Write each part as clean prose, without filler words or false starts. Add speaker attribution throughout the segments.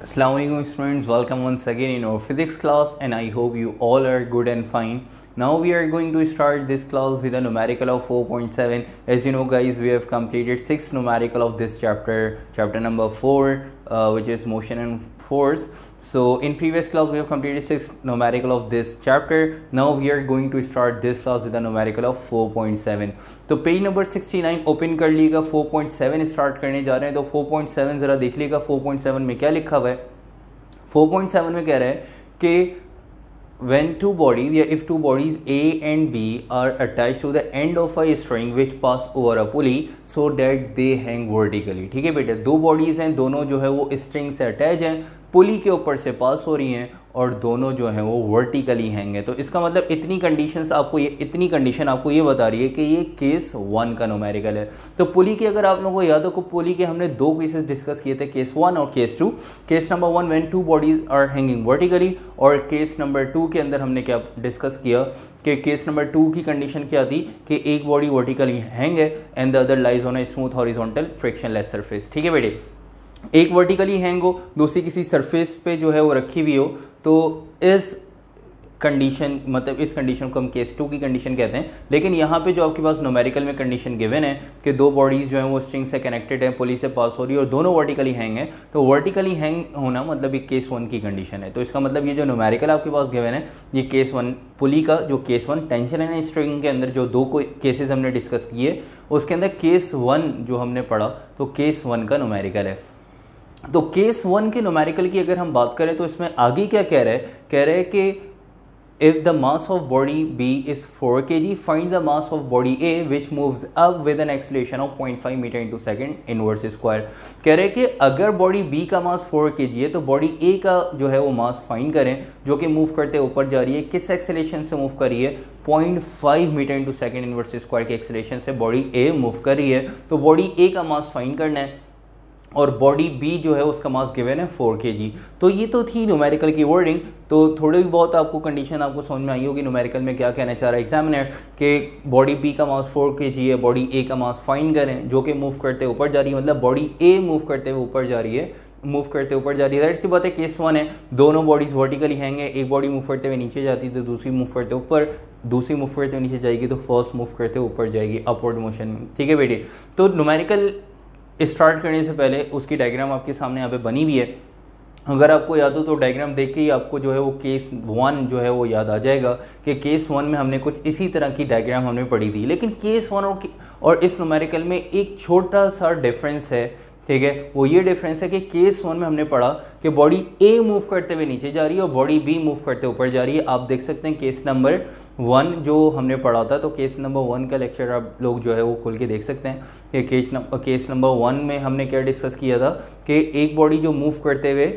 Speaker 1: Assalamualaikum students, welcome once again in our physics class and I hope you all are good and fine. Now we are going to start this class with a numerical of 4.7. As you know guys, we have completed 6 numerical of this chapter number 4, which is motion and force. So in previous class we have completed 6 numerical of this chapter. Now we are going to start this class with a numerical of 4.7. तो page number 69 open कर लीजिएगा, 4.7 start करने जा रहे हैं. तो 4.7 जरा देख लीजिएगा 4.7 में क्या लिखा हुआ है. 4.7 में कह रहा है कि when two bodies या if two bodies A and B are attached to the end of a string which pass over a pulley so that they hang vertically. ठीक है बेटे, दो बॉडीज हैं, दोनों जो है वो स्ट्रिंग से अटैच हैं, पुली के ऊपर से पास हो रही हैं और दोनों जो हैं वो वर्टिकली हैंग है. तो इसका मतलब इतनी कंडीशन आपको ये बता रही है कि ये केस 1 का न्यूमेरिकल है. तो पुली की अगर आप लोगों को याद हो, पुली के हमने दो केसेस डिस्कस किए थे, केस 1 और case 2. Case number 1 when two bodies are hanging vertically, और केस नंबर 2 के अंदर हमने क्या डिस्कस किया कि केस नंबर 2 की कंडीशन क्या थी कि एक बॉडी वर्टिकली हैंग है and the other lies on a smooth horizontal frictionless surface. ठीक है बेटे, एक वर्टिकली हैंग हो, दूसरी किसी सरफेस पे जो है वो रखी हुई हो, तो इस कंडीशन मतलब इस कंडीशन को हम केस 2 की कंडीशन कहते हैं. लेकिन यहाँ पे जो आपके पास न्यूमेरिकल में कंडीशन गिवन है कि दो बॉडीज जो हैं वो स्ट्रिंग से कनेक्टेड हैं, पुली से पास हो रही है और दोनों वर्टिकली हैंग है, तो वर्टिकली हैंग होना मतलब ये केस 1 की कंडीशन है. तो इसका मतलब ये जो न्यूमेरिकल आपके पास गिवन है ये केस 1 पुली का, जो केस 1 टेंशन एंड स्ट्रिंग के अंदर जो दो केसेस हमने डिस्कस किए उसके अंदर केस 1 जो हमने पढ़ा तो केस 1 का न्यूमेरिकल है. तो केस 1 के न्यूमेरिकल की अगर हम बात करें तो इसमें आगे क्या कह रहे हैं कि if the mass of body B is 4 kg, find the mass of body A which moves up with an acceleration of 0.5 meter into second inverse square. कह रहे हैं कि अगर बॉडी B का मास 4 kg है तो बॉडी A का जो है वो मास फाइंड करें जो कि मूव करते ऊपर जा रही है. किस एक्सेलेरेशन से मूव कर रही है? 0.5 metre into second inverse square के एक्सेलेरेशन से बॉडी A मूव कर रही है. तो बॉडी A का मास फाइंड करना है और बॉडी बी जो है उसका मास गिवन है 4 kg. तो ये तो थी न्यूमेरिकल की वर्डिंग. तो थोड़ी बहुत आपको कंडीशन आपको समझ में आई होगी न्यूमेरिकल में क्या कहना चाह रहा है एग्जामिनर कि बॉडी बी का मास 4 kg है, बॉडी ए का मास फाइंड करें जो कि मूव करते ऊपर जा रही है, मतलब बॉडी ए मूव करते हुए ऊपर जा रही है, दैट सी बात है. केस 1 है, दोनों बॉडीज वर्टिकली हैंग है, एक बॉडी मूव करते हुए नीचे जाती है तो दूसरी मूव करते ऊपर, दूसरी मूव करते हुए नीचे जाएगी तो फर्स्ट मूव करते हुए ऊपर जाएगी अपवर्ड मोशन में. ठीक है बेटे, तो न्यूमेरिकल स्टार्ट करने से पहले उसकी डायग्राम आपके सामने यहाँ पे बनी हुई है. अगर आपको याद हो तो डायग्राम देख के ही आपको जो है वो केस 1 जो है वो याद आ जाएगा कि केस 1 में हमने कुछ इसी तरह की डायग्राम हमने पढ़ी थी. लेकिन केस 1 और इस न्यूमेरिकल में एक छोटा सा डिफरेंस है. ठीक है, वो ये डिफरेंस है कि केस 1 में हमने पढ़ा कि बॉडी ए मूव करते हुए नीचे जा रही है और बॉडी बी मूव करते ऊपर जा रही है. आप देख सकते हैं केस नंबर 1 जो हमने पढ़ा था, तो केस नंबर 1 का लेक्चर आप लोग जो है वो खोल के देख सकते हैं कि केस नंबर 1 में हमने क्या डिस्कस किया था कि एक बॉडी जो मूव करते हुए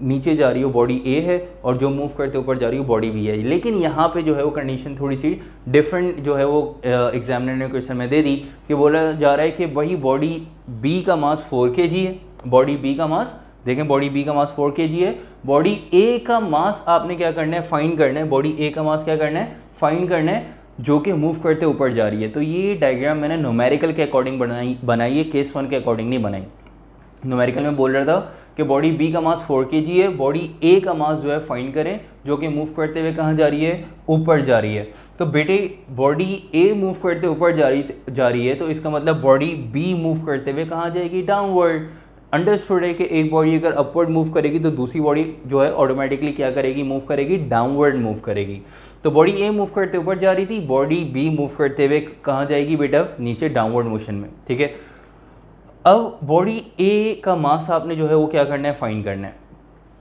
Speaker 1: नीचे जा रही हो बॉडी ए है और जो मूव करते ऊपर जा रही हो बॉडी बी है. लेकिन यहाँ पे जो है वो कंडीशन थोड़ी सी डिफरेंट जो है वो एग्जामिनर ने क्वेश्चन में दे दी कि बोला जा रहा है कि वही बॉडी बी का मास 4 kg है, बॉडी बी का मास देखें, बॉडी बी का मास 4 kg है, बॉडी ए का मास आपने क्या करना है फाइंड करना है, बॉडी ए का मास क्या करना है फाइंड करना है जो कि मूव करते ऊपर जा रही है. तो ये डायग्राम मैंने न्यूमेरिकल के अकॉर्डिंग बनाई है, केस 1 के अकॉर्डिंग नहीं बनाई. न्यूमेरिकल में बोल रहा था कि बॉडी बी का मास 4 kg है, बॉडी ए का मास जो है फाइंड करें जो कि मूव करते हुए कहाँ जा रही है? ऊपर जा रही है. तो बेटे बॉडी ए मूव करते ऊपर जा रही है तो इसका मतलब बॉडी बी मूव करते हुए कहाँ जाएगी? डाउनवर्ड. अंडरस्टूड है कि एक बॉडी अगर अपवर्ड मूव करेगी तो दूसरी बॉडी जो है ऑटोमेटिकली क्या करेगी? मूव करेगी, डाउनवर्ड मूव करेगी. तो बॉडी ए मूव करते ऊपर जा रही थी, बॉडी बी मूव करते हुए कहाँ जाएगी बेटा? नीचे, डाउनवर्ड मोशन में. ठीक है, अब बॉडी ए का मास आपने जो है वो क्या करना है? फाइंड करना है.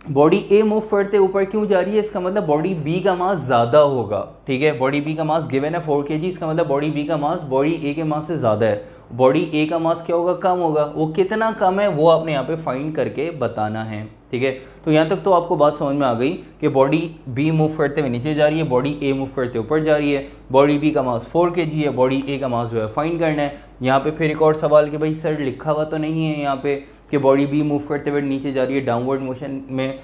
Speaker 1: बॉडी ए मूव करते ऊपर क्यों जा रही है? इसका मतलब बॉडी बी का मास ज्यादा होगा. ठीक है, बॉडी बी का मास गिवन है 4 kg, इसका मतलब बॉडी बी का मास बॉडी ए के मास से ज्यादा है. बॉडी ए का मास क्या होगा? कम होगा. वो कितना कम है वो आपने यहाँ पे फाइंड करके बताना है. ठीक है, तो यहाँ तक तो आपको बात समझ में आ गई कि बॉडी बी मूव करते हुए नीचे जा रही है, बॉडी ए मूव करते ऊपर जा रही है, बॉडी बी का मास 4 kg है, बॉडी ए का मास जो है फाइंड करना है. यहाँ पे फिर एक और सवाल कि भाई सर लिखा हुआ तो नहीं है यहाँ पे कि बॉडी बी मूव करते हुए नीचे जा रही है डाउनवर्ड मोशन में.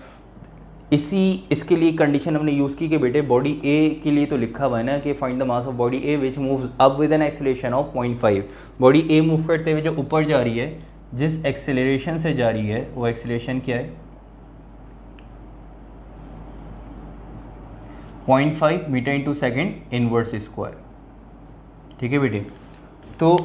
Speaker 1: इसके लिए कंडीशन हमने यूज़ की कि बेटे बॉडी ए के लिए तो लिखा हुआ है ना कि find the mass of body A which moves up with an acceleration of 0.5. Body A move करते हुए जो ऊपर जा रही है, जिस एक्सेलरेशन से जा रही है वो एक्सेलरेशन क्या है? 0.5 metre into second inverse square. ठीक है बेटे, तो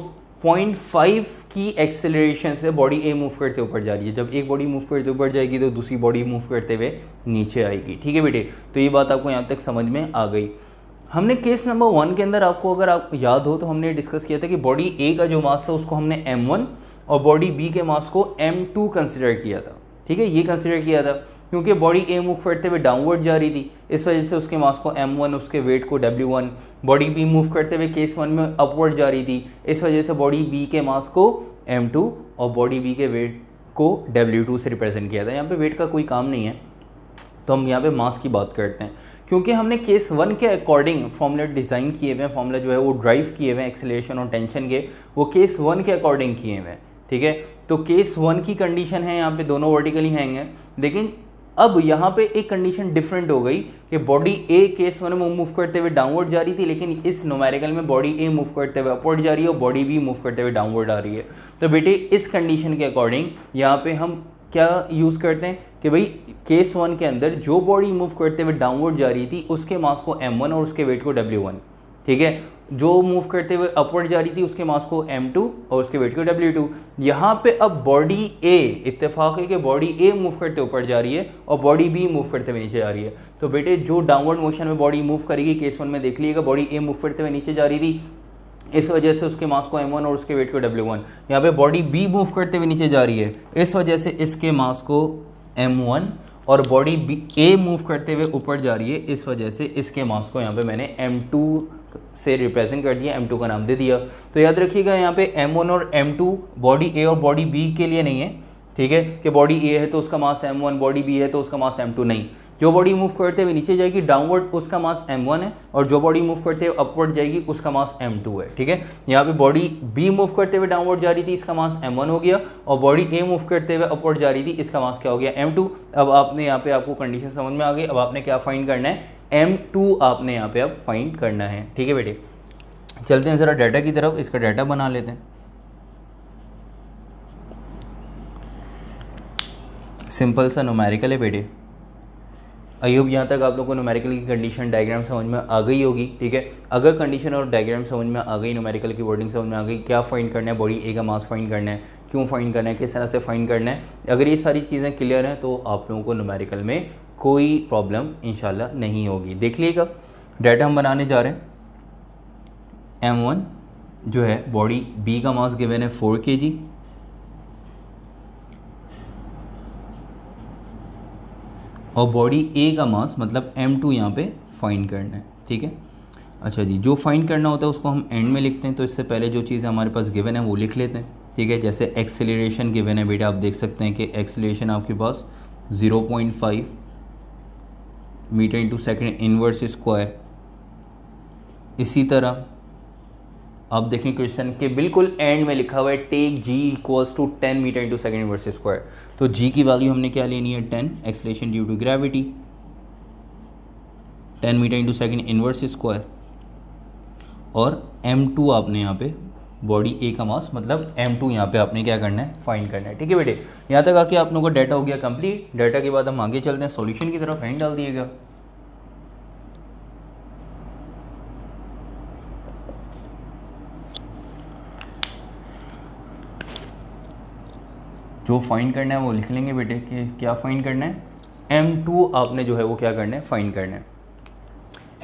Speaker 1: 0.5 की एक्सेलरेशन से बॉडी ए मूव करते ऊपर जा रही है। जब एक बॉडी मूव करते ऊपर जाएगी तो दूसरी बॉडी मूव करते हुए नीचे आएगी। ठीक है बेटे, तो ये बात आपको यहाँ तक समझ में आ गई। हमने केस नंबर 1 के अंदर आपको अगर आप याद हो तो हमने डिस्कस किया था कि बॉडी ए का जो मास था उसको हमने m1 और बॉडी बी के मास को m2 कंसिडर किया था। ठीक है, ये कंसिडर किया था क्योंकि बॉडी ए मूव करते हुए डाउनवर्ड जा रही थी, इस वजह से उसके मास को m1, उसके वेट को w1। बॉडी बी मूव करते हुए केस 1 में अपवर्ड जा रही थी, इस वजह से बॉडी बी के मास को m2 और बॉडी बी के वेट को w2 से रिप्रेजेंट किया था। यहाँ पे वेट का कोई काम नहीं है, तो हम यहाँ पे मास की बात करते हैं क्योंकि हमने केस 1 के अकॉर्डिंग फॉर्मूला डिज़ाइन किए हुए हैं, फॉर्मूला जो है वो ड्राइव किए हुए हैं एक्सेलरेशन और टेंशन के, वो केस 1 के अकॉर्डिंग किए हुए हैं। ठीक है, तो केस 1 की कंडीशन है यहाँ पे दोनों वर्टिकली हैंग हैं, लेकिन अब यहाँ पे एक कंडीशन डिफरेंट हो गई कि बॉडी ए केस 1 में मूव करते हुए डाउनवर्ड जा रही थी, लेकिन इस न्यूमेरिकल में बॉडी ए मूव करते हुए अपवर्ड जा रही है और बॉडी बी मूव करते हुए डाउनवर्ड आ रही है। तो बेटे इस कंडीशन के अकॉर्डिंग यहाँ पे हम क्या यूज़ करते हैं कि भाई केस 1 के अंदर जो बॉडी मूव करते हुए डाउनवर्ड जा रही थी उसके मास को m1 और उसके वेट को w1। ठीक है, जो मूव करते हुए अपवर्ड जा रही थी उसके मास को m2 और उसके वेट को w2। यहाँ पे अब बॉडी ए, इत्तेफाक है कि बॉडी ए मूव करते ऊपर जा रही है और बॉडी बी मूव करते हुए नीचे जा रही है। तो बेटे जो डाउनवर्ड मोशन में बॉडी मूव करेगी केस 1 में देख लीजिएगा, बॉडी ए मूव करते हुए नीचे जा रही थी, इस वजह से उसके मास को m1 और उसके वेट को w1। यहाँ पे बॉडी बी मूव करते हुए नीचे जा रही है, इस वजह से इसके मास को m1 और बॉडी बी ए मूव करते हुए ऊपर जा रही है, इस वजह से इसके मास को यहाँ पे मैंने m2 से रिप्रेजेंट कर दिया, m2 का नाम दे दिया। तो याद रखिएगा यहाँ पे m1 और m2 बॉडी ए और बॉडी बी के लिए नहीं है। ठीक है, कि बॉडी ए है तो उसका मास m1, बॉडी बी है तो उसका मास m2 नहीं। जो बॉडी मूव करते हुए नीचे जाएगी डाउनवर्ड उसका मास m1 है और जो बॉडी मूव करते हुए अपवर्ड जाएगी उसका मास m2 है। ठीक है, यहाँ पे बॉडी बी मूव करते हुए डाउनवर्ड जा रही थी, इसका मास m1 हो गया, और बॉडी ए मूव करते हुए अपवर्ड जा रही थी, इसका मास क्या हो गया m2। अब आपने यहाँ पे आपको कंडीशन समझ में आ गई। अब आपने क्या फाइंड करना है, m2 आपने यहाँ पे अब फाइंड करना है। ठीक है बेटे, चलते हैं जरा डाटा की तरफ, इसका डाटा बना लेते हैं। सिंपल सा न्यूमेरिकल है बेटे। आई होप यहाँ तक आप लोगों को न्यूमेरिकल की कंडीशन डायग्राम समझ में आ गई होगी। ठीक है, अगर कंडीशन और डायग्राम समझ में आ गई, न्यूमेरिकल की वर्डिंग समझ में आ गई, क्या फाइंड करना है, बॉडी ए का मास फाइंड करना है, क्यों फाइंड करना है, किस तरह से फाइंड करना है, अगर ये सारी चीज़ें क्लियर हैं तो आप लोगों को न्यूमेरिकल में कोई प्रॉब्लम इंशाल्लाह नहीं होगी। देख लीजिएगा डाटा हम बनाने जा रहे हैं। m1 जो है बॉडी बी का मास गिवन है 4 kg, और बॉडी ए का मास मतलब m2 यहाँ पे फाइंड करना है। ठीक है, अच्छा जी, जो फाइंड करना होता है उसको हम एंड में लिखते हैं, तो इससे पहले जो चीज़ हमारे पास गिवन है वो लिख लेते हैं। ठीक है, जैसे एक्सेलरेशन गिवन है बेटा, आप देख सकते हैं कि एक्सेलरेशन आपके पास 0.5 metre into second inverse square. इसी तरह आप देखें क्वेश्चन के बिल्कुल एंड में लिखा हुआ है take G equals to 10 meter into second inverse square. तो जी की वैल्यू हमने क्या लेनी है 10, acceleration due to gravity 10 meter into second inverse square, और m2 आपने यहाँ पे बॉडी ए का मास मतलब m2 यहाँ पे आपने क्या करना है, फाइंड करना है। ठीक है बेटे, यहाँ तक आके आप लोगों का डाटा हो गया कंप्लीट। डाटा के बाद हम आगे चलते हैं सॉल्यूशन की तरफ, हैंड डाल दिएगा। जो फाइंड करना है वो लिख लेंगे बेटे कि क्या फाइंड करना है, m2 आपने जो है वो क्या करना है, फाइंड करना है।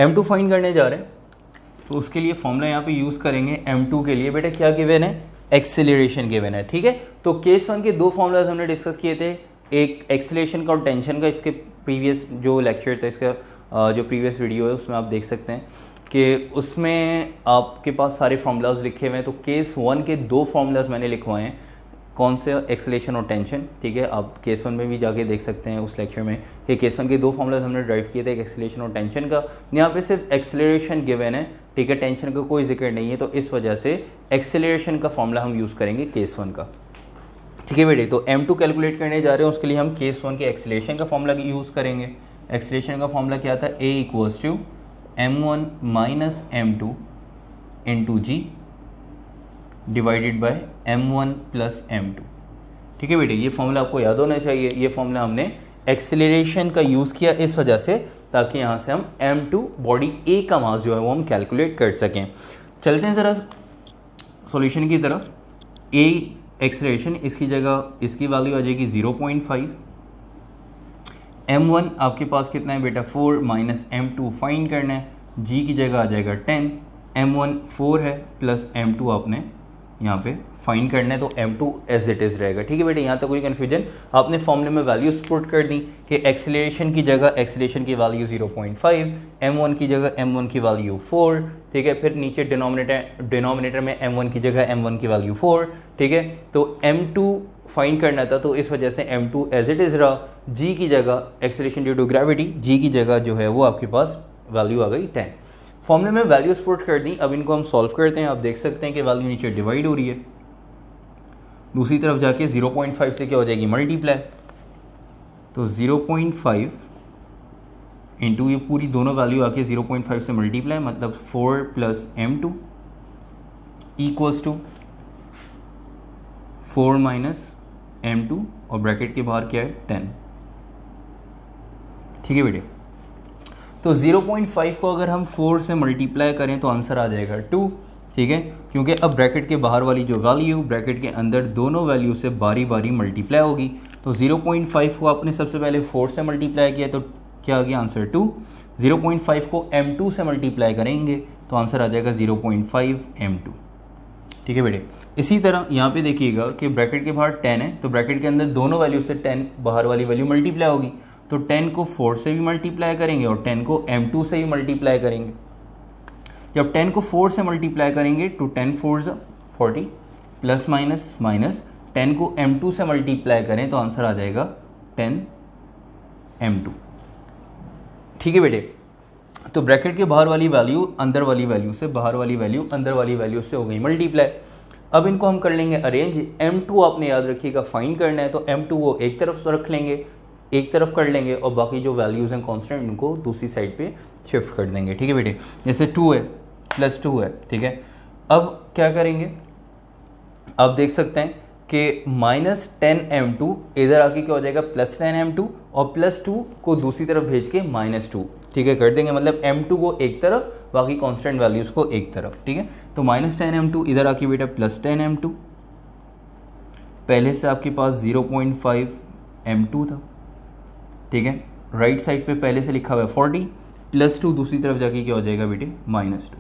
Speaker 1: m2 फाइंड करने जा रहे हैं तो उसके लिए फॉर्मूला यहाँ पे यूज़ करेंगे m2 के लिए। बेटा क्या गिवन है, एक्सेलरेशन गिवन है। ठीक है, तो केस 1 के दो फॉर्मूलाज हमने डिस्कस किए थे, एक एक्सेलरेशन का और टेंशन का। इसके प्रीवियस जो लेक्चर था, इसका जो प्रीवियस वीडियो है उसमें आप देख सकते हैं कि उसमें आपके पास सारे फॉर्मूलाज लिखे हुए हैं। तो केस 1 के दो फॉर्मूलाज मैंने लिखवाए हैं, कौन से, एक्सेलरेशन और टेंशन। ठीक है, आप केस 1 में भी जाके देख सकते हैं उस लेक्चर में कि केस 1 के दो फॉर्मूलाज हमने ड्राइव किए थे, एक एक्सेलरेशन और टेंशन का। यहाँ पे सिर्फ एक्सेलरेशन गिवन है, ठीक है, टेंशन का कोई जिक्र नहीं है, तो इस वजह से एक्सेलरेशन का फॉर्मूला हम यूज़ करेंगे केस 1 का। ठीक है बेटे, तो m2 कैलकुलेट करने जा रहे हैं, उसके लिए हम केस 1 के एक्सेलरेशन का फॉर्मूला यूज़ करेंगे। एक्सेलरेशन का फॉर्मूला क्या था, a equals to m1 minus m2 into g divided by m1 plus m2। ठीक है बेटे, ये फॉर्मूला आपको याद होना चाहिए। ये फॉर्मूला हमने एक्सेलरेशन का यूज़ किया इस वजह से ताकि यहाँ से हम M2 बॉडी ए का मास जो है वो हम कैलकुलेट कर सकें। चलते हैं ज़रा सॉल्यूशन की तरफ। ए एक्सेलरेशन, इसकी जगह इसकी वैल्यू आ जाएगी 0.5। M1 आपके पास कितना है बेटा 4 माइनस M2 फाइंड करना है, जी की जगह आ जाएगा 10। M1 4 है प्लस M2 आपने यहाँ पे फाइंड करना है, तो M2 एज इट इज़ रहेगा। ठीक है बेटा, यहाँ तक कोई कन्फ्यूजन? आपने फॉर्मूले में वैल्यूज पुट कर दी कि एक्सेलरेशन की जगह एक्सेलरेशन की वैल्यू 0.5, M1 की जगह M1 की वैल्यू 4, ठीक है। फिर नीचे डिनोमिनेटर में M1 की जगह M1 की वैल्यू 4, ठीक है। तो M2 फाइंड करना था, तो इस वजह से M2 एज इट इज़ रहा। जी की जगह एक्सेलरेशन ड्यू टू ग्रेविटी, जी की जगह जो है वो आपके पास वैल्यू आ गई 10। फॉर्मूले में वैल्यूज पुट कर दी, अब इनको हम सॉल्व करते हैं। आप देख सकते हैं कि वैल्यू नीचे डिवाइड हो रही है, दूसरी तरफ जाके 0.5 से क्या हो जाएगी मल्टीप्लाई, तो 0.5 इंटू ये पूरी दोनों वैल्यू आके 0.5 से मल्टीप्लाई, मतलब 4 plus M2 equals to 4 minus M2 और ब्रैकेट के बाहर क्या है 10। ठीक है बेटे, तो 0.5 को अगर हम 4 से मल्टीप्लाई करें तो आंसर आ जाएगा 2। ठीक है, क्योंकि अब ब्रैकेट के बाहर वाली जो वैल्यू ब्रैकेट के अंदर दोनों वैल्यू से बारी बारी मल्टीप्लाई होगी। तो 0.5 को आपने सबसे पहले 4 से मल्टीप्लाई किया तो क्या आ गया आंसर 2। 0.5 को M2 से मल्टीप्लाई करेंगे तो आंसर आ जाएगा 0.5 M2। ठीक है बेटे, इसी तरह यहाँ पे देखिएगा कि ब्रैकेट के बाहर 10 है, तो ब्रैकेट के अंदर दोनों वैल्यू से 10 बाहर वाली वैल्यू मल्टीप्लाई होगी, तो 10 को 4 से भी मल्टीप्लाई करेंगे और 10 को M2 से भी मल्टीप्लाई करेंगे। जब 10 को 4 से मल्टीप्लाई करेंगे तो 10 4 40 प्लस माइनस माइनस 10 को M2 से मल्टीप्लाई करें तो आंसर आ जाएगा 10 M2। ठीक है बेटे, तो ब्रैकेट के बाहर वाली वैल्यू अंदर वाली वैल्यू से, बाहर वाली वैल्यू अंदर वाली वैल्यू से हो गई मल्टीप्लाई। अब इनको हम कर लेंगे अरेंज। M2 आपने याद रखिएगा फाइंड करना है, तो M2 वो एक तरफ रख लेंगे, एक तरफ कर लेंगे और बाकी जो वैल्यूज़ हैं कांस्टेंट उनको दूसरी साइड पे शिफ्ट कर देंगे। ठीक है बेटे, जैसे 2 है प्लस 2 है, ठीक है। अब क्या करेंगे, आप देख सकते हैं कि माइनस 10 M2 इधर आके क्या हो जाएगा प्लस 10 M2 और प्लस 2 को दूसरी तरफ भेज के माइनस 2, ठीक है, कर देंगे। मतलब M2 को एक तरफ, बाकी कांस्टेंट वैल्यूज़ को एक तरफ। ठीक है, तो माइनस 10 M2 इधर आके बेटा प्लस 10 M2, पहले से आपके पास 0.5 M2 था। ठीक है, राइट साइड पे पहले से लिखा हुआ है 40 प्लस 2, दूसरी तरफ जाके क्या हो जाएगा बेटे माइनस 2,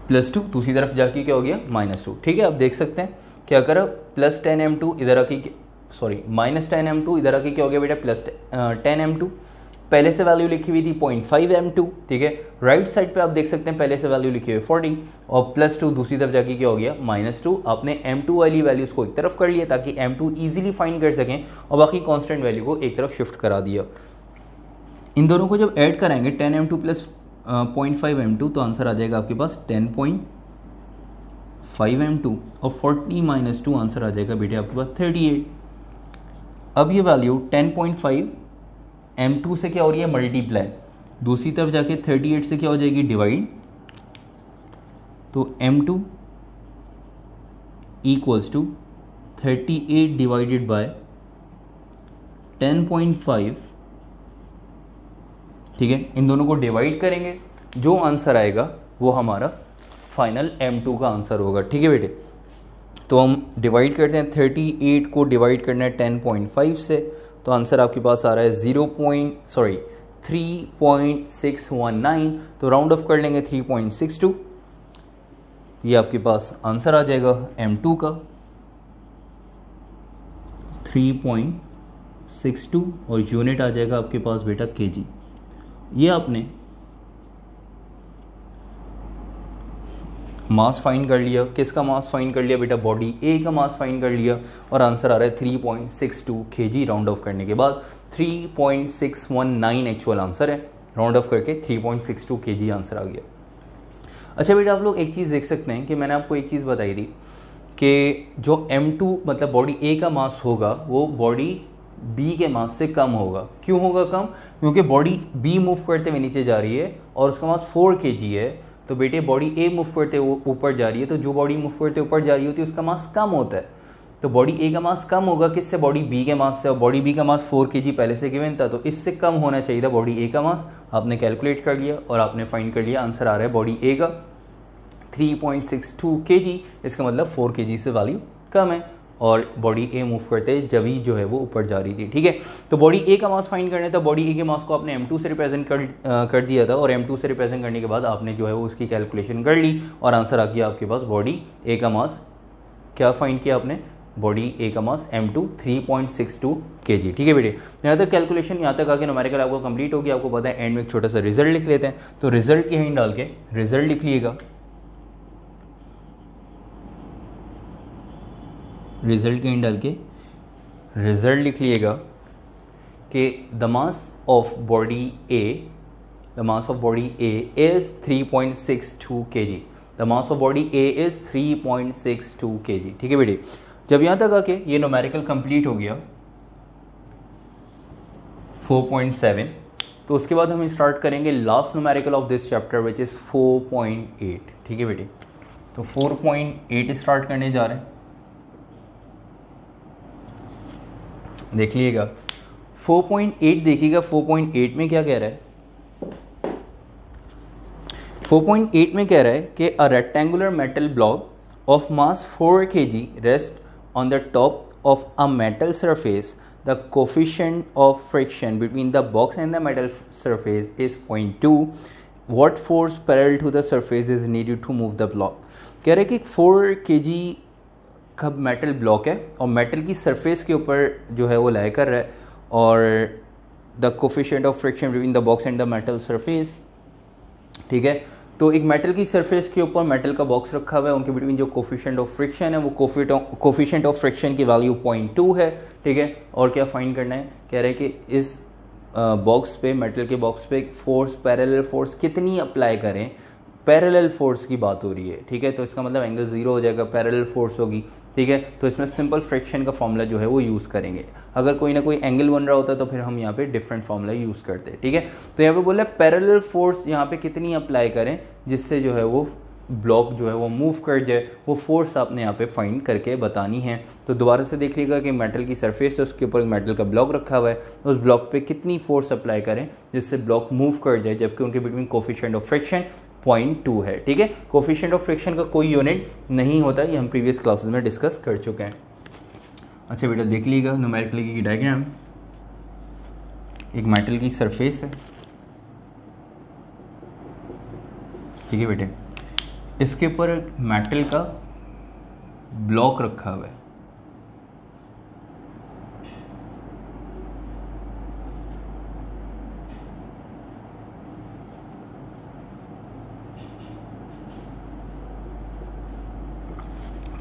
Speaker 1: प्लस 2 दूसरी तरफ जाके क्या हो गया माइनस 2। ठीक है, आप देख सकते हैं क्या करा, प्लस 10 M2 इधर आके, सॉरी माइनस 10 M2 इधर आके क्या हो गया बेटा प्लस 10 M2। पहले से वैल्यू लिखी हुई थी 0.5 M2, ठीक है। राइट साइड पे आप देख सकते हैं पहले से वैल्यू लिखी हुई 40 और प्लस 2 दूसरी तरफ जाके क्या हो गया माइनस 2। आपने M2 वाली वैल्यूज़ को एक तरफ कर लिया ताकि M2 ईजिली फाइंड कर सकें और बाकी कांस्टेंट वैल्यू को एक तरफ शिफ्ट करा दिया। इन दोनों को जब ऐड कराएंगे 10 M2 प्लस 0.5 M2 तो आंसर आ जाएगा आपके पास 10.5 M2 और 40 माइनस 2 आंसर आ जाएगा बेटे आपके पास 38। अब ये वैल्यू 10.5 M2 से क्या हो रही है मल्टीप्लाई, दूसरी तरफ जाके 38 से क्या हो जाएगी डिवाइड, तो M2 equals to 38 divided by 10.5। ठीक है, इन दोनों को डिवाइड करेंगे, जो आंसर आएगा वो हमारा फाइनल M2 का आंसर होगा। ठीक है बेटे, तो हम डिवाइड करते हैं, 38 को डिवाइड करना है 10.5 से, तो आंसर आपके पास आ रहा है 3.619, तो राउंड ऑफ कर लेंगे 3.62, ये आपके पास आंसर आ जाएगा M2 का 3.62 और यूनिट आ जाएगा आपके पास बेटा kg। ये आपने मास फाइंड कर लिया, किसका मास फाइंड कर लिया बेटा बॉडी ए का मास फाइंड कर लिया और आंसर आ रहा है 3.62 kg। राउंड ऑफ करने के बाद 3.619 एक्चुअल आंसर है, राउंड ऑफ करके 3.62 kg आंसर आ गया। अच्छा बेटा, आप लोग एक चीज़ देख सकते हैं कि मैंने आपको एक चीज़ बताई थी कि जो M2 मतलब बॉडी ए का मास होगा वो बॉडी बी के मास से कम होगा। क्यों होगा कम? क्योंकि बॉडी बी मूव करते हुए नीचे जा रही है और उसका मास 4 kg है, तो बेटे बॉडी ए मूव करते हुए ऊपर जा रही है, तो जो बॉडी मूव करते ऊपर जा रही होती है उसका मास कम होता है। तो बॉडी ए का मास कम होगा किससे, बॉडी बी के मास से, और बॉडी बी का मास 4 kg पहले से गिवन था, तो इससे कम होना चाहिए था बॉडी ए का मास। आपने कैलकुलेट कर लिया और आपने फाइंड कर लिया, आंसर आ रहा है बॉडी ए का 3.62 kg, इसका मतलब 4 kg से वैल्यू कम है और बॉडी ए मूव करते जब ही जो है वो ऊपर जा रही थी। ठीक है, तो बॉडी ए का मास फाइंड करना था। बॉडी ए के मास को आपने m2 से रिप्रेजेंट कर दिया था और m2 से रिप्रेजेंट करने के बाद आपने जो है वो उसकी कैलकुलेशन कर ली और आंसर आ गया आपके पास बॉडी ए का मास क्या फाइंड किया आपने, बॉडी ए का मास m2 3.62 kg। ठीक है बेटे, यहाँ तक कैलकुलेशन, यहाँ तक आके न्यूमेरिकल आपको कंप्लीट हो गया। आपको पता है एंड में एक छोटा सा रिजल्ट लिख लेते हैं, तो रिजल्ट की हिंट डाल के रिजल्ट लिख लिएगा। रिजल्ट की हिंट डाल के रिजल्ट लिख लिएगा कि the mass of body A is 3.62 kg। The mass of body A is 3.62 kg। ठीक है बेटे, जब यहाँ तक आके ये न्यूमेरिकल कंप्लीट हो गया 4.7, तो उसके बाद हम स्टार्ट करेंगे last numerical of this chapter which is 4.8। ठीक है बेटे, तो 4.8 स्टार्ट करने जा रहे हैं। देख लीजिएगा 4.8, देखिएगा 4.8 में क्या कह रहा है। 4.8 में कह रहा है कि a rectangular metal block of mass 4 kg rest on the top of a metal surface. The coefficient of friction between the box and the metal surface is 0.2. What force parallel to the surface is needed to move the block? कह रहे कि 4 kg का metal block है और metal की surface के ऊपर जो है वो लाई कर रहा है और the coefficient of friction between the box and the metal surface. ठीक है, तो एक मेटल की सरफेस के ऊपर मेटल का बॉक्स रखा हुआ है, उनके बिटवीन जो कोफिशिएंट ऑफ फ्रिक्शन है वो कोफिशिएंट ऑफ फ्रिक्शन की वैल्यू 0.2 है। ठीक है, और क्या फाइंड करना है, कह रहे हैं कि इस बॉक्स पे, मेटल के बॉक्स पे फोर्स, पैरेलल फोर्स कितनी अप्लाई करें। पैरेलल फोर्स की बात हो रही है। ठीक है, तो इसका मतलब एंगल 0 हो जाएगा, पैरेलल फोर्स होगी। ठीक है, तो इसमें सिंपल फ्रिक्शन का फॉर्मूला जो है वो यूज़ करेंगे। अगर कोई ना कोई एंगल बन रहा होता है तो फिर हम यहाँ पे डिफरेंट फॉर्मूला यूज़ करते हैं। ठीक है, तो यहाँ पे बोला पैरेलल फोर्स यहाँ पे कितनी अप्लाई करें जिससे जो है वो ब्लॉक जो है वो मूव कर जाए, वो फोर्स आपने यहाँ पे फाइंड करके बतानी है। तो दोबारा से देख लीजिएगा कि मेटल की सरफेस है, उसके ऊपर मेटल का ब्लॉक रखा हुआ है, उस ब्लॉक पे कितनी फोर्स अप्लाई करें जिससे ब्लॉक मूव कर जाए, जबकि उनके बिटवीन कोफिशिएंट ऑफ फ्रिक्शन 0.2 है। ठीक है, कोफिशिएंट ऑफ फ्रिक्शन का कोई यूनिट नहीं होता, ये हम प्रीवियस क्लासेस में डिस्कस कर चुके हैं। अच्छा बेटा, देख लीजिएगा न्यूमेरिकल की डायग्राम। एक मेटल की सरफेस है, ठीक है बेटे, इसके ऊपर मेटल का ब्लॉक रखा हुआ है।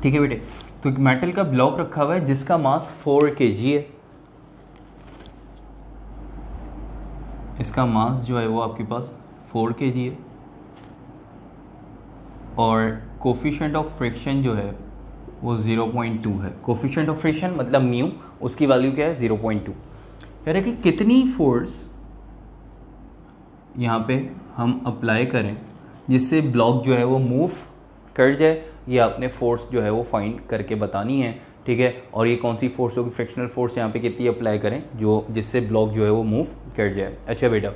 Speaker 1: ठीक है बेटे, तो मेटल का ब्लॉक रखा हुआ है जिसका मास 4 kg है। इसका मास जो है वो आपके पास 4 kg है और कोफिशिएंट ऑफ फ्रिक्शन जो है वो 0.2 है। कोफिशिएंट ऑफ फ्रिक्शन मतलब म्यू, उसकी वैल्यू क्या है 0.2। कह रहे कि कितनी फोर्स यहाँ पे हम अप्लाई करें जिससे ब्लॉक जो है वो मूव कर जाए, ये आपने फोर्स जो है वो फाइंड करके बतानी है। ठीक है, और ये कौन सी फोर्स होगी, फ्रिक्शनल फोर्स यहाँ पे कितनी अप्लाई करें जो जिससे ब्लॉक जो है वो मूव कर जाए। अच्छा बेटा,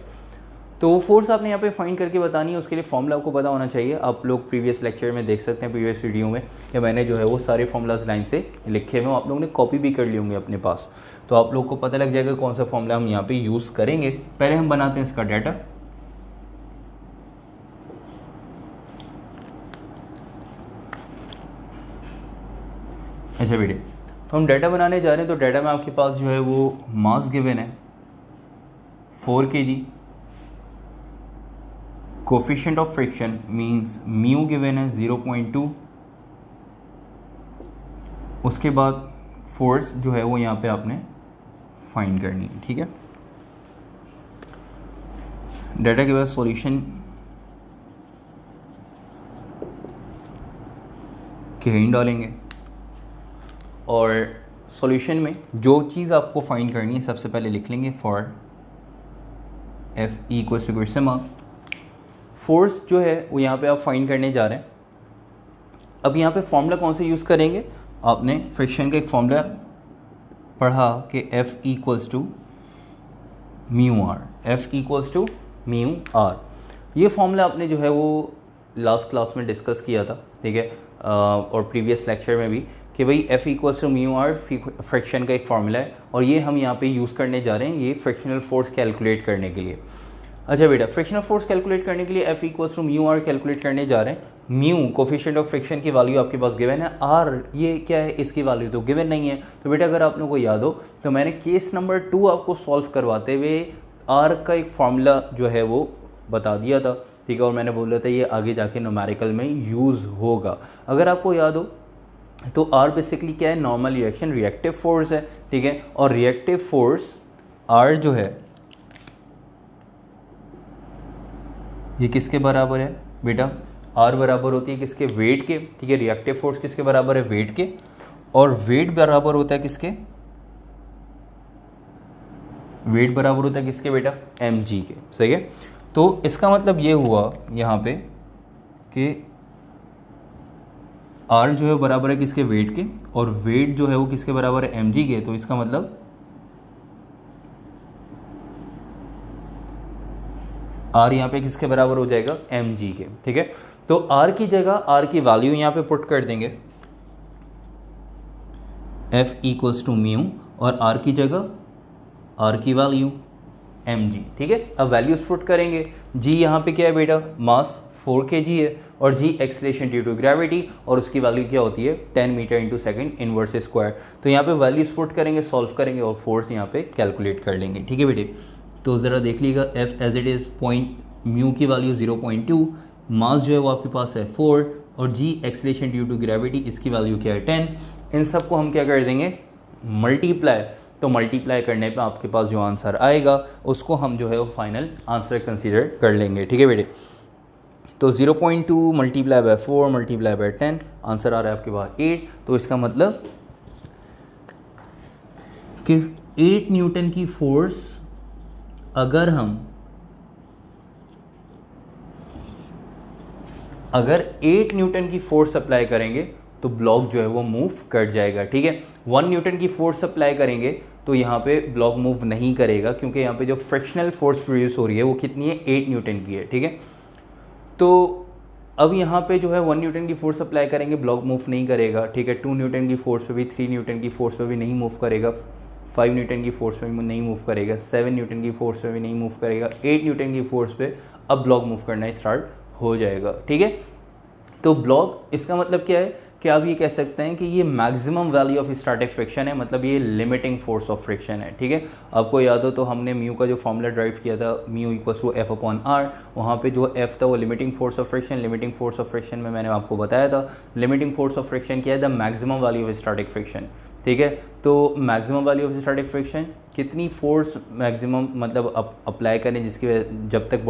Speaker 1: तो वो फोर्स आपने यहाँ पे फाइंड करके बतानी है, उसके लिए फॉर्मूला आपको पता होना चाहिए। आप लोग प्रीवियस लेक्चर में देख सकते हैं, प्रीवियस वीडियो में कि मैंने जो है वो सारे फॉर्मूलाज लाइन से लिखे हुए, आप लोगों ने कॉपी भी कर लिए होंगे अपने पास, तो आप लोग को पता लग जाएगा कौन सा फॉर्मूला हम यहाँ पे यूज़ करेंगे। पहले हम बनाते हैं इसका डाटा। अच्छा बेटे, तो हम डाटा बनाने जा रहे हैं, तो डाटा में आपके पास जो है वो मास गिवन है 4 kg, coefficient of friction means mu given है 0.2, उसके बाद फोर्स जो है वो यहाँ पे आपने फाइंड करनी है। ठीक है, डाटा के बाद सॉल्यूशन के हिंट डालेंगे और सॉल्यूशन में जो चीज़ आपको फाइंड करनी है सबसे पहले लिख लेंगे for F equal to question mark. Force जो है वो यहाँ पे आप फाइंड करने जा रहे हैं। अब यहाँ पे फॉर्मूला कौन से यूज़ करेंगे, आपने फ्रिक्शन का एक फॉर्मूला पढ़ा कि F equals to mu R, F equals to mu R. ये फॉर्मूला आपने जो है वो लास्ट क्लास में डिस्कस किया था, ठीक है, और प्रीवियस लेक्चर में भी, कि भाई F equals to mu R friction का एक फार्मूला है और ये हम यहाँ पे यूज़ करने जा रहे हैं ये फ्रिक्शनल फोर्स कैलकुलेट करने के लिए। अच्छा बेटा, फ्रिक्शनल फोर्स कैलकुलेट करने के लिए F equals to mu R calculate करने जा रहे हैं। म्यू कोफिशिएंट ऑफ फ्रिक्शन की वैल्यू आपके पास गिवन है, आर ये क्या है, इसकी वैल्यू तो गिवन नहीं है। तो बेटा अगर आप लोगों को याद हो तो मैंने केस नंबर 2 आपको सॉल्व करवाते हुए आर का एक फार्मूला जो है वो बता दिया था, ठीक है, और मैंने बोला था ये आगे जाके न्यूमेरिकल में यूज़ होगा। अगर आपको याद हो तो आर बेसिकली क्या है, नॉर्मल रिएक्शन रिएक्टिव फोर्स है, ठीक है, और रिएक्टिव फोर्स आर जो है ये किसके बराबर है बेटा, आर बराबर होती है किसके, वेट के, ठीक है। रिएक्टिव फोर्स किसके बराबर है, वेट के, और वेट बराबर होता है किसके, वेट बराबर होता है किसके बेटा, mg के, सही है। तो इसका मतलब ये हुआ यहाँ पे कि r जो है बराबर है किसके, वेट के, और वेट जो है वो किसके बराबर है, mg के। तो इसका मतलब r यहाँ पे किसके बराबर हो जाएगा, mg के, ठीक है। तो r की जगह r की वैल्यू यहाँ पे पुट कर देंगे, F इक्वल्स टू म्यू, और r की जगह r की वैल्यू mg, ठीक है। अब वैल्यूज पुट करेंगे, g यहाँ पे क्या है बेटा, मास 4 kg है, और g acceleration due to gravity, और उसकी वैल्यू क्या होती है 10 meter into second inverse square. तो यहाँ पे वैल्यूज पुट करेंगे, सॉल्व करेंगे और फोर्स यहाँ पे कैलकुलेट कर लेंगे, ठीक है बेटे। तो ज़रा देख लीजिएगा, f as it is point, mu की वैल्यू 0.2, मास जो है वो आपके पास है 4, और g acceleration due to gravity इसकी वैल्यू क्या है 10। इन सबको हम क्या कर देंगे, मल्टीप्लाई। तो मल्टीप्लाई करने पे आपके पास जो आंसर आएगा उसको हम जो है वो फाइनल आंसर कंसीडर कर लेंगे, ठीक है बेटे। तो 0.2 multiply by 4 multiply by 10, answer आ रहा है आपके पास 8। तो इसका मतलब कि 8 न्यूटन की फोर्स अगर 8 न्यूटन की फोर्स अप्लाई करेंगे तो ब्लॉक जो है वो मूव कर जाएगा, ठीक है। 1 न्यूटन की फोर्स अप्लाई करेंगे तो यहाँ पे ब्लॉक मूव नहीं करेगा, क्योंकि यहाँ पे जो फ्रिक्शनल फोर्स प्रोड्यूस हो रही है वो कितनी है, 8 न्यूटन की है, ठीक है। तो अब यहाँ पे जो है 1 न्यूटन की फोर्स अप्लाई करेंगे, ब्लॉक मूव नहीं करेगा, ठीक है। 2 न्यूटन की फोर्स पे भी, 3 न्यूटन की फोर्स पे भी नहीं मूव करेगा, 5 न्यूटन की फोर्स पे भी नहीं मूव करेगा, 7 न्यूटन की फोर्स पे भी नहीं मूव करेगा, 8 न्यूटन की फोर्स पे अब ब्लॉक मूव करना स्टार्ट हो जाएगा, ठीक है। तो ब्लॉक, इसका मतलब क्या है कि आप ये कह सकते हैं कि ये maximum value of static friction है, मतलब ये लिमिटिंग फोर्स ऑफ फ्रिक्शन है, ठीक है। आपको याद हो तो हमने म्यू का जो फॉर्मूला ड्राइव किया था, mu equals to F upon R, वहाँ पे जो एफ था वो limiting force of friction. Limiting force of friction में मैंने आपको बताया था, लिमिटिंग फोर्स ऑफ फ्रिक्शन क्या है, the maximum value of static friction, ठीक है। तो maximum value of static friction, कितनी फोर्स मैक्सिमम मतलब अप्लाई करें जिसकी वजह जब तक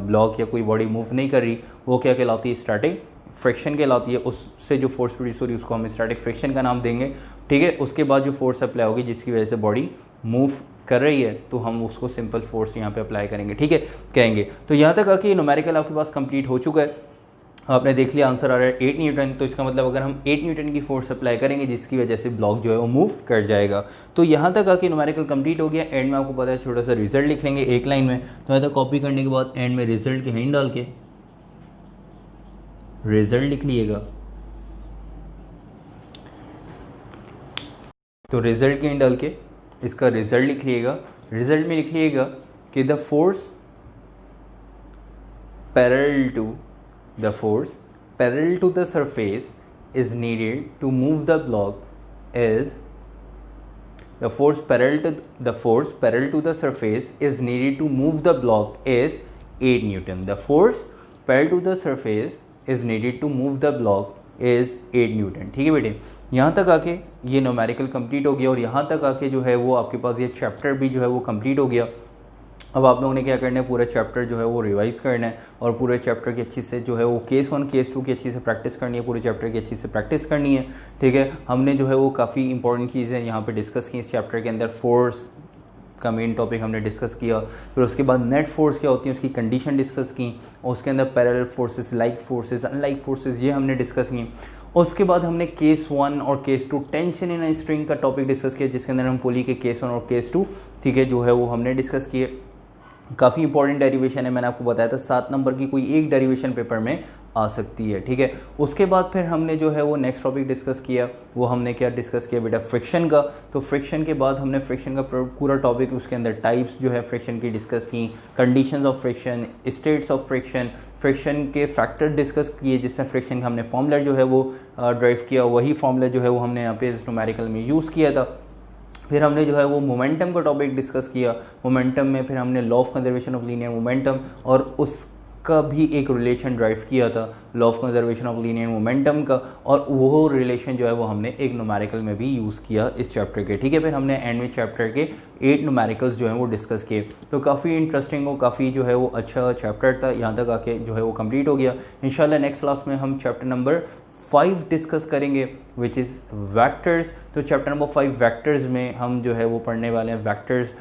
Speaker 1: ब्लॉक या कोई बॉडी मूव नहीं कर रही, वो क्या कहलाती है, स्टैटिक फ्रिक्शन कहलाती है। उससे जो फोर्स प्रोड्यूस हो रही है उसको हम स्टैटिक फ्रिक्शन का नाम देंगे, ठीक है। उसके बाद जो फोर्स अप्लाई होगी जिसकी वजह से बॉडी मूव कर रही है तो हम उसको सिंपल फोर्स यहाँ पे अप्लाई करेंगे, ठीक है, कहेंगे। तो यहाँ तक आके न्यूमेरिकल आपके पास कंप्लीट हो चुका है, आपने देख लिया आंसर आ रहा है 8 न्यूटन। तो इसका मतलब अगर हम 8 न्यूटन की फोर्स अप्लाई करेंगे जिसकी वजह से ब्लॉक जो है वो मूव कर जाएगा। तो यहाँ तक आके न्यूमेरिकल कंप्लीट हो गया। एंड में आपको पता है छोटा सा रिजल्ट लिख लेंगे एक लाइन में। तो यहाँ तक कॉपी करने के बाद एंड में रिजल्ट के हिंट डाल के रिजल्ट लिख लीजिएगा। तो रिजल्ट के हिंट डाल के इसका रिजल्ट लिख लीजिएगा। रिजल्ट में लिख लीजिएगा कि the force parallel to the surface is needed to move the block is the force parallel to the surface is needed to move the block is 8 Newton. The force parallel to the surface is needed to move the block is 8 Newton. ठीक है बेटे, यहाँ तक आके ये numerical complete हो गया और यहाँ तक आके जो है वो आपके पास ये चैप्टर भी जो है वो कंप्लीट हो गया। अब आप लोगों ने क्या करना है, पूरा चैप्टर जो है वो रिवाइज करना है और पूरे चैप्टर की अच्छी से जो है वो केस 1 केस 2 की अच्छी से प्रैक्टिस करनी है, पूरे चैप्टर की अच्छी से प्रैक्टिस करनी है, ठीक है। हमने जो है वो काफ़ी इंपॉर्टेंट चीज़ें यहाँ पे डिस्कस की इस चैप्टर के अंदर। फोर्स का मेन टॉपिक हमने डिस्कस किया, फिर उसके बाद नेट फोर्स क्या होती है उसकी कंडीशन डिस्कस की, और उसके अंदर parallel forces, like forces, unlike forces, ये हमने डिस्कस की। उसके बाद हमने केस 1 और केस 2 टेंशन इन स्ट्रिंग का टॉपिक डिस्कस किया, जिसके अंदर हम पुली के केस 1 और केस 2 ठीक है जो है वो हमने डिस्कस किए। काफ़ी इंपॉर्टेंट डेरिवेशन है, मैंने आपको बताया था 7 नंबर की कोई एक डेरिवेशन पेपर में आ सकती है, ठीक है। उसके बाद फिर हमने जो है वो नेक्स्ट टॉपिक डिस्कस किया, वो हमने क्या डिस्कस किया बेटा, फ्रिक्शन का। तो फ्रिक्शन के बाद हमने फ्रिक्शन का पूरा टॉपिक, उसके अंदर टाइप्स जो है फ्रिक्शन की डिस्कस की, conditions of friction, states of friction, friction के फैक्टर डिस्कस किए, जिससे फ्रिक्शन का हमने फॉर्मूला जो है वो ड्राइव किया, वही फॉर्मूला जो है वो हमने यहाँ पे इस न्यूमेरिकल में यूज़ किया था। फिर हमने जो है वो मोमेंटम का टॉपिक डिस्कस किया, मोमेंटम में फिर हमने law of conservation of linear momentum और उसका भी एक रिलेशन ड्राइव किया था, law of conservation of linear momentum का, और वो रिलेशन जो है वो हमने एक न्यूमेरिकल में भी यूज़ किया इस चैप्टर के, ठीक है। फिर हमने एंड में चैप्टर के 8 न्यूमेरिकल्स जो हैं वो डिस्कस किए। तो काफ़ी इंटरेस्टिंग और काफ़ी जो है वो अच्छा चैप्टर था, यहाँ तक आके जो है वो कंप्लीट हो गया। इंशाल्लाह नेक्स्ट क्लास में हम चैप्टर नंबर 5 डिस्कस करेंगे विच इज़ वेक्टर्स। तो चैप्टर नंबर 5 वेक्टर्स में हम जो है वो पढ़ने वाले हैं वेक्टर्स,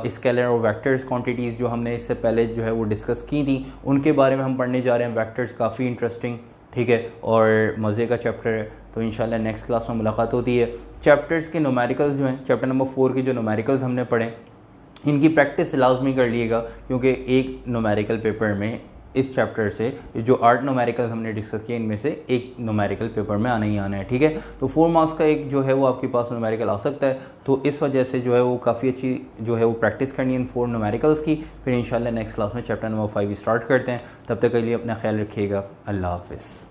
Speaker 1: स्केलर और वेक्टर्स क्वांटिटीज़ जो हमने इससे पहले जो है वो डिस्कस की थी, उनके बारे में हम पढ़ने जा रहे हैं। वेक्टर्स काफ़ी इंटरेस्टिंग, ठीक है, और मज़े का चैप्टर है। तो इंशाल्लाह नेक्स्ट क्लास में मुलाकात होती है। चैप्टर्स के न्यूमेरिकल्स जो हैं, चैप्टर नंबर 4 के जो न्यूमेरिकल्स हमने पढ़े, इनकी प्रैक्टिस लाजमी कर लीजिएगा, क्योंकि एक न्यूमेरिकल पेपर में इस चैप्टर से जो 8 न्यूमेरिकल हमने डिस्कस किए, इनमें से एक न्यूमेरिकल पेपर में आना ही आना है, ठीक है। तो 4 मार्क्स का एक जो है वो आपके पास न्यूमेरिकल आ सकता है, तो इस वजह से जो है वो काफ़ी अच्छी जो है वो प्रैक्टिस करनी है इन 4 न्यूमेरिकल्स की। फिर इंशाल्लाह नेक्स्ट क्लास में चैप्टर नंबर 5 स्टार्ट करते हैं। तब तक के लिए अपना ख्याल रखिएगा। अल्लाह हाफिज़।